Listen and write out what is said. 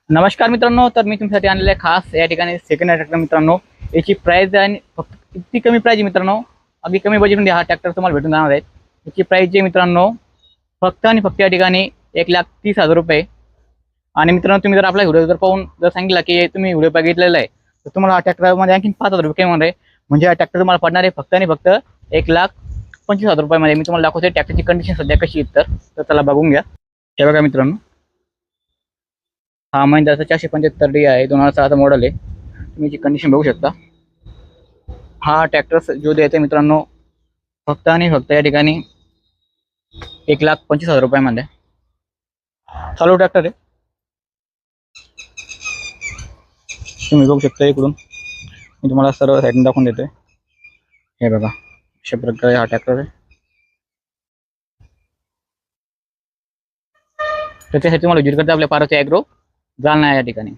नमस्कार मित्रांनो, तर मी तुमच्यासाठी आणलेले आहे खास या ठिकाणी सेकंड हँड ट्रॅक्टर मित्रांनो. याची प्राइस आहे आणि फक्त इतकी कमी प्राइस आहे मित्रांनो. अगदी कमी बजेटमध्ये हा ट्रॅक्टर तुम्हाला भेटून जाणार आहे. याची प्राइस आहे मित्रांनो फक्त आणि फक्त या ठिकाणी 1,30,000 रुपये. आणि मित्रांनो, तुम्ही जर आपला व्हिडिओ जर पाहून जर सांगितला की तुम्ही व्हिडिओ बघितलेला आहे, तर तुम्हाला हा ट्रॅक्टरमध्ये आणखी 5,000 रुपये कमी होणार आहे. म्हणजे हा ट्रॅक्टर तुम्हाला पडणार आहे फक्त आणि फक्त 1,25,000 रुपयामध्ये. मी तुम्हाला दाखवते ट्रॅक्टरची कंडिशन सध्या कशी आहे. तर चला बघून घ्या. हे बघा मित्रांनो, हा महिंद्राचा 475 डी आहे, 2006चा मॉडेल आहे. तुम्ही जी कंडिशन बघू शकता. हा ट्रॅक्टर जो द्यायचा मित्रांनो फक्त आणि फक्त या ठिकाणी 1,25,000 रुपयामध्ये चालू ट्रॅक्टर आहे. तुम्ही बघू शकता. इकडून मी तुम्हाला सर्व साईडने दाखवून देतोय. हे बघा, अशा प्रकारे हा ट्रॅक्टर आहे. त्याच्यासाठी तुम्हाला विजिट करते आपल्या पार्वती ॲग्रो जालना या ठिकाणी.